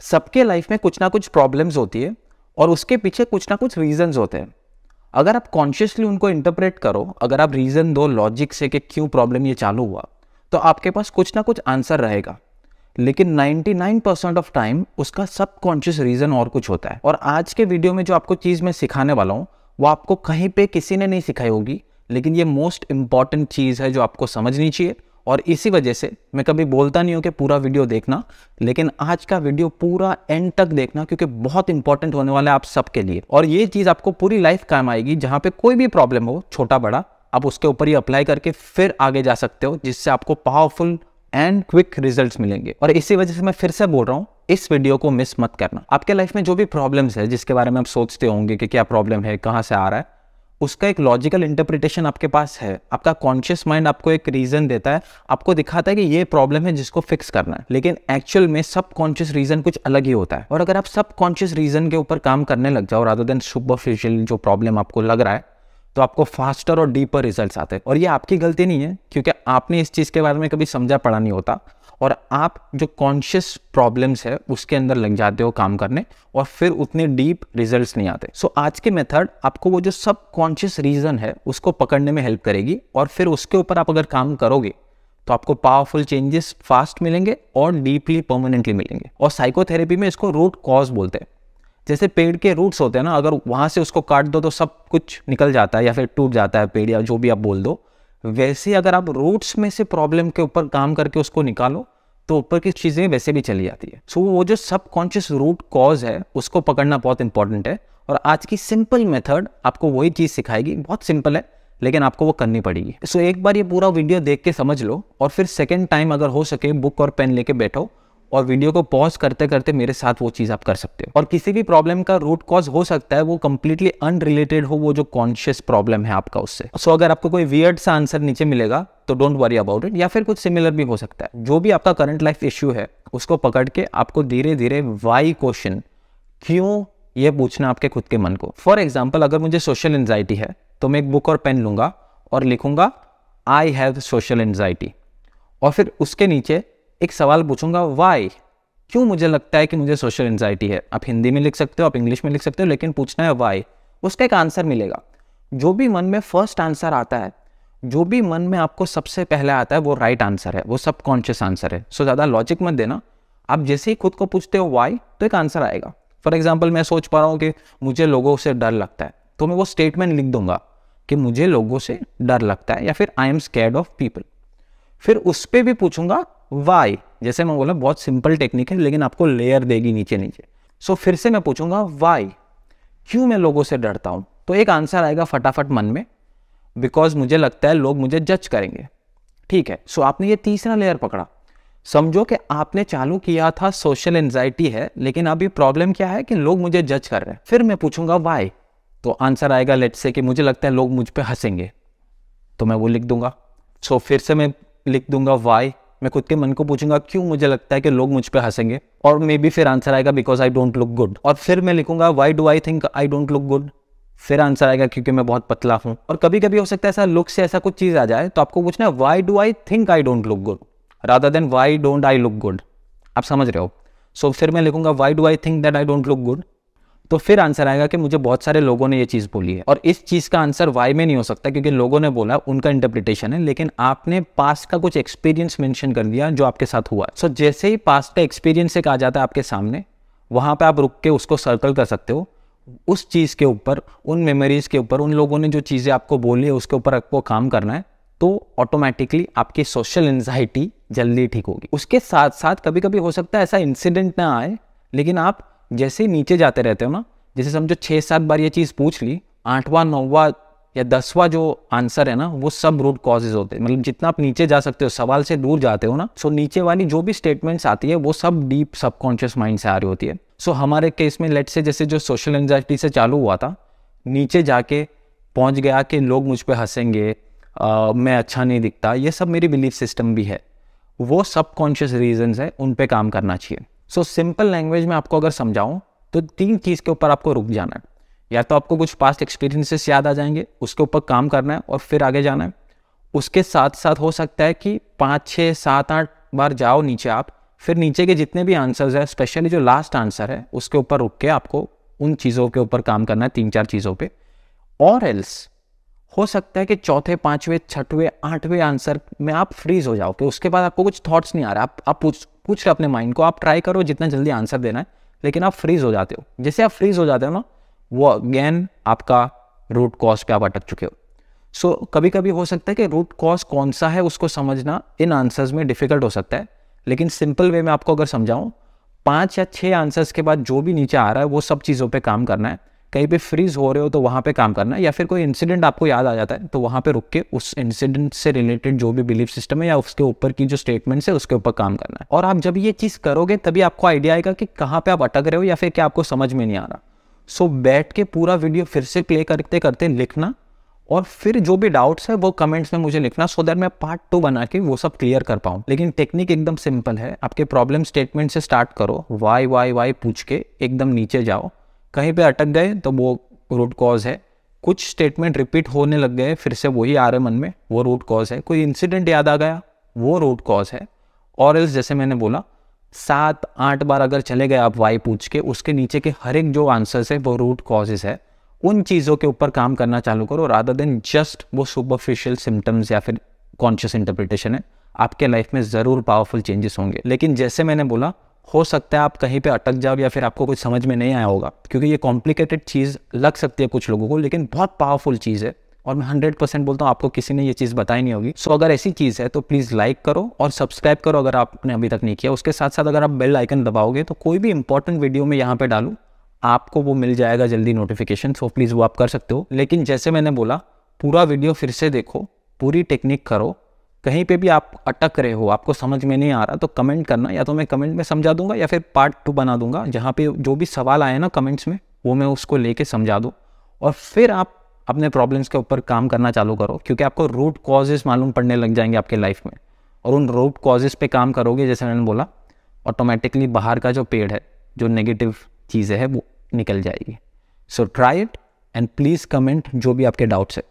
सबके लाइफ में कुछ ना कुछ प्रॉब्लम्स होती है और उसके पीछे कुछ ना कुछ रीजंस होते हैं। अगर आप कॉन्शियसली उनको इंटरप्रेट करो, अगर आप रीजन दो लॉजिक से कि क्यों प्रॉब्लम ये चालू हुआ, तो आपके पास कुछ ना कुछ आंसर रहेगा। लेकिन 99% ऑफ टाइम उसका सबकॉन्शियस रीजन और कुछ होता है। और आज के वीडियो में जो आपको चीज़ मैं सिखाने वाला हूँ वो आपको कहीं पे किसी ने नहीं सिखाई होगी, लेकिन ये मोस्ट इंपॉर्टेंट चीज़ है जो आपको समझनी चाहिए। और इसी वजह से मैं कभी बोलता नहीं हूँ कि पूरा वीडियो देखना, लेकिन आज का वीडियो पूरा एंड तक देखना क्योंकि बहुत इंपॉर्टेंट होने वाला है आप सबके लिए। और ये चीज़ आपको पूरी लाइफ काम आएगी। जहाँ पे कोई भी प्रॉब्लम हो, छोटा बड़ा, आप उसके ऊपर ही अप्लाई करके फिर आगे जा सकते हो, जिससे आपको पावरफुल एंड क्विक रिजल्ट्स मिलेंगे। और इसी वजह से मैं फिर से बोल रहा हूँ, इस वीडियो को मिस मत करना। आपके लाइफ में जो भी प्रॉब्लम्स है, जिसके बारे में आप सोचते होंगे कि क्या प्रॉब्लम है, कहाँ से आ रहा है, उसका एक लॉजिकल इंटरप्रिटेशन आपके पास है। आपका कॉन्शियस माइंड आपको एक रीजन देता है, आपको दिखाता है कि ये प्रॉब्लम है जिसको फिक्स करना है, लेकिन एक्चुअल में सब कॉन्शियस रीजन कुछ अलग ही होता है। और अगर आप सब कॉन्शियस रीजन के ऊपर काम करने लग जाओ रादर देन सुपरफिशियल जो प्रॉब्लम आपको लग रहा है, तो आपको फास्टर और डीपर रिजल्ट्स आते हैं। और ये आपकी गलती नहीं है, क्योंकि आपने इस चीज़ के बारे में कभी समझा पड़ा नहीं होता और आप जो कॉन्शियस प्रॉब्लम्स है उसके अंदर लग जाते हो काम करने, और फिर उतने डीप रिजल्ट्स नहीं आते। सो आज के मेथड आपको वो जो सब कॉन्शियस रीजन है उसको पकड़ने में हेल्प करेगी, और फिर उसके ऊपर आप अगर काम करोगे तो आपको पावरफुल चेंजेस फास्ट मिलेंगे और डीपली परमानेंटली मिलेंगे। और साइकोथेरेपी में इसको रूट कॉज बोलते हैं। जैसे पेड़ के रूट्स होते हैं ना, अगर वहां से उसको काट दो तो सब कुछ निकल जाता है या फिर टूट जाता है पेड़, या जो भी आप बोल दो, वैसे अगर आप रूट्स में से प्रॉब्लम के ऊपर काम करके उसको निकालो तो ऊपर की चीजें वैसे भी चली जाती है। सो वो जो सबकॉन्शियस रूट कॉज है उसको पकड़ना बहुत इंपॉर्टेंट है। और आज की सिंपल मेथड आपको वही चीज सिखाएगी। बहुत सिंपल है, लेकिन आपको वो करनी पड़ेगी। सो एक बार ये पूरा वीडियो देख के समझ लो, और फिर सेकेंड टाइम अगर हो सके बुक और पेन लेके बैठो और वीडियो को पॉज करते करते मेरे साथ वो चीज़ आप कर सकते हो। और किसी भी प्रॉब्लम का रूट कॉज हो सकता है वो कंप्लीटली अनरिलेटेड हो, वो जो कॉन्शियस प्रॉब्लम है आपका उससे। सो अगर आपको कोई वियर्ड सा आंसर नीचे मिलेगा तो डोंट वरी अबाउट इट, या फिर कुछ सिमिलर भी हो सकता है। जो भी आपका करंट लाइफ इश्यू है उसको पकड़ के आपको धीरे धीरे वाई क्वेश्चन, क्यों, ये पूछना आपके खुद के मन को। फॉर एग्जाम्पल, अगर मुझे सोशल एंजाइटी है तो मैं एक बुक और पेन लूंगा और लिखूंगा आई हैव सोशल एंजाइटी, और फिर उसके नीचे एक सवाल पूछूंगा, वाई, क्यों मुझे लगता है कि मुझे सोशल एंजाइटी है। आप हिंदी में लिख सकते हो, आप इंग्लिश में लिख सकते हो, लेकिन पूछना है वाई। उसका एक आंसर मिलेगा। जो भी मन में फर्स्ट आंसर आता है, जो भी मन में आपको सबसे पहले आता है, वो राइट आंसर है, वो सबकॉन्शियस आंसर है। सो ज़्यादा लॉजिक मत देना। आप जैसे ही खुद को पूछते हो वाई, तो एक आंसर आएगा। फॉर एग्जाम्पल, मैं सोच पा रहा हूँ कि मुझे लोगों से डर लगता है, तो मैं वो स्टेटमेंट लिख दूंगा कि मुझे लोगों से डर लगता है, या फिर I am scared of people. फिर उस पर भी पूछूंगा वाई। जैसे मैं बोला, बहुत सिंपल टेक्निक है, लेकिन आपको लेयर देगी नीचे नीचे। सो फिर से मैं पूछूंगा वाई, क्यों मैं लोगों से डरता हूं, तो एक आंसर आएगा फटाफट मन में, बिकॉज मुझे लगता है लोग मुझे जज करेंगे। ठीक है, सो आपने ये तीसरा लेयर पकड़ा। समझो कि आपने चालू किया था सोशल एंजाइटी है, लेकिन अभी प्रॉब्लम क्या है कि लोग मुझे जज कर रहे हैं। फिर मैं पूछूंगा वाई, तो आंसर आएगा लेट्स से कि मुझे लगता है लोग मुझ पे हंसेंगे, तो मैं वो लिख दूंगा। सो फिर से मैं लिख दूंगा वाई। मैं खुद के मन को पूछूंगा क्यों मुझे लगता है कि लोग मुझ पे हंसेंगे, और मे बी फिर आंसर आएगा because I don't look good. और फिर मैं लिखूंगा why do I think I don't look good. फिर आंसर आएगा क्योंकि मैं बहुत पतला हूं। और कभी कभी हो सकता है ऐसा लुक से ऐसा कुछ चीज आ जाए, तो आपको पूछना है why do I think I don't look good rather than why don't I look good. आप समझ रहे हो? सो फिर मैं लिखूंगा why do I think that I don't look good, तो फिर आंसर आएगा कि मुझे बहुत सारे लोगों ने ये चीज़ बोली है। और इस चीज़ का आंसर वाई में नहीं हो सकता, क्योंकि लोगों ने बोला, उनका इंटरप्रिटेशन है, लेकिन आपने पास्ट का कुछ एक्सपीरियंस मेंशन कर दिया जो आपके साथ हुआ। सो जैसे ही पास्ट का एक्सपीरियंस एक आ जाता है आपके सामने, वहाँ पे आप रुक के उसको सर्कल कर सकते हो। उस चीज़ के ऊपर, उन मेमोरीज के ऊपर, उन लोगों ने जो चीज़ें आपको बोली है उसके ऊपर आपको काम करना है, तो ऑटोमेटिकली आपकी सोशल एंजाइटी जल्दी ठीक होगी। उसके साथ साथ कभी कभी हो सकता है ऐसा इंसिडेंट ना आए, लेकिन आप जैसे ही नीचे जाते रहते हो ना, जैसे समझो 6-7 बार ये चीज़ पूछ ली, 8वां 9वां या 10वां जो आंसर है ना, वो सब रूट कॉजेज होते हैं। मतलब जितना आप नीचे जा सकते हो, सवाल से दूर जाते हो ना, सो नीचे वाली जो भी स्टेटमेंट्स आती है वो सब डीप सबकॉन्शियस माइंड से आ रही होती है। सो हमारे केस में लेट से जैसे जो सोशल एंजाइटी से चालू हुआ था, नीचे जाके पहुँच गया कि लोग मुझ पर हंसेंगे, मैं अच्छा नहीं दिखता, ये सब मेरी बिलीफ सिस्टम भी है, वो सबकॉन्शियस रीजंस है, उन पे काम करना चाहिए। सो सिंपल लैंग्वेज में आपको अगर समझाऊं तो 3 चीज़ के ऊपर आपको रुक जाना है। या तो आपको कुछ पास्ट एक्सपीरियंसेस याद आ जाएंगे, उसके ऊपर काम करना है और फिर आगे जाना है। उसके साथ साथ हो सकता है कि 5, 6, 7, 8 बार जाओ नीचे आप, फिर नीचे के जितने भी आंसर्स है, स्पेशली जो लास्ट आंसर है उसके ऊपर रुक के आपको उन चीज़ों के ऊपर काम करना है, 3-4 चीज़ों पे। और एल्स हो सकता है कि चौथे, पांचवें, छठवें, आठवें आंसर में आप फ्रीज हो जाओ कि उसके बाद आपको कुछ थॉट्स नहीं आ रहा, आप पूछ रहे अपने माइंड को, आप ट्राई करो जितना जल्दी आंसर देना है, लेकिन आप फ्रीज हो जाते हो। जैसे आप फ्रीज हो जाते हो ना, वो अगेन आपका रूट कॉज पे आप अटक चुके हो। सो कभी कभी हो सकता है कि रूट कॉज कौन सा है उसको समझना इन आंसर्स में डिफिकल्ट हो सकता है, लेकिन सिंपल वे में आपको अगर समझाऊं, 5 या 6 आंसर्स के बाद जो भी नीचे आ रहा है वो सब चीज़ों पे काम करना है। कहीं पे फ्रीज हो रहे हो तो वहाँ पे काम करना है, या फिर कोई इंसिडेंट आपको याद आ जाता है तो वहाँ पे रुक के उस इंसिडेंट से रिलेटेड जो भी बिलीफ सिस्टम है या उसके ऊपर की जो स्टेटमेंट्स है उसके ऊपर काम करना है। और आप जब ये चीज़ करोगे तभी आपको आइडिया आएगा कि कहाँ पे आप अटक रहे हो या फिर क्या आपको समझ में नहीं आ रहा। सो बैठ के पूरा वीडियो फिर से प्ले करते करते लिखना, और फिर जो भी डाउट्स है वो कमेंट्स में मुझे लिखना, सो दैट मैं पार्ट 2 बना के वो सब क्लियर कर पाऊँ। लेकिन टेक्निक एकदम सिंपल है, आपके प्रॉब्लम स्टेटमेंट से स्टार्ट करो, वाई वाई वाई पूछ के एकदम नीचे जाओ, कहीं पे अटक गए तो वो रूट कॉज है। कुछ स्टेटमेंट रिपीट होने लग गए, फिर से वही आ रहे मन में, वो रूट कॉज है। कोई इंसिडेंट याद आ गया, वो रूट कॉज है। और एल्स जैसे मैंने बोला 7-8 बार अगर चले गए आप वाई पूछ के, उसके नीचे के हर एक जो आंसर्स है वो रूट कॉजेस है। उन चीज़ों के ऊपर काम करना चालू करो रादर देन जस्ट वो सुपरफिशियल सिम्टम्स या फिर कॉन्शियस इंटरप्रिटेशन है। आपके लाइफ में ज़रूर पावरफुल चेंजेस होंगे। लेकिन जैसे मैंने बोला, हो सकता है आप कहीं पे अटक जाओ या फिर आपको कुछ समझ में नहीं आया होगा, क्योंकि ये कॉम्प्लिकेटेड चीज़ लग सकती है कुछ लोगों को, लेकिन बहुत पावरफुल चीज़ है। और मैं 100% बोलता हूँ आपको किसी ने ये चीज़ बताई नहीं होगी। सो अगर ऐसी चीज़ है तो प्लीज़ लाइक करो और सब्सक्राइब करो अगर आपने अभी तक नहीं किया। उसके साथ साथ अगर आप बेल आइकन दबाओगे तो कोई भी इंपॉर्टेंट वीडियो में यहाँ पे डालूँ आपको वो मिल जाएगा जल्दी नोटिफिकेशन। सो प्लीज़ वो आप कर सकते हो। लेकिन जैसे मैंने बोला, पूरा वीडियो फिर से देखो, पूरी टेक्निक करो। कहीं पे भी आप अटक रहे हो, आपको समझ में नहीं आ रहा, तो कमेंट करना, या तो मैं कमेंट में समझा दूंगा या फिर पार्ट 2 बना दूंगा, जहाँ पे जो भी सवाल आए ना कमेंट्स में वो मैं उसको लेके समझा दूँ। और फिर आप अपने प्रॉब्लम्स के ऊपर काम करना चालू करो, क्योंकि आपको रूट कॉजेज़ मालूम पड़ने लग जाएंगे आपके लाइफ में। और उन रूट कॉजेज़ पे काम करोगे, जैसे मैंने बोला, ऑटोमेटिकली बाहर का जो पेड़ है, जो नेगेटिव चीज़ें है वो निकल जाएगी। So try it and please comment जो भी आपके डाउट्स है।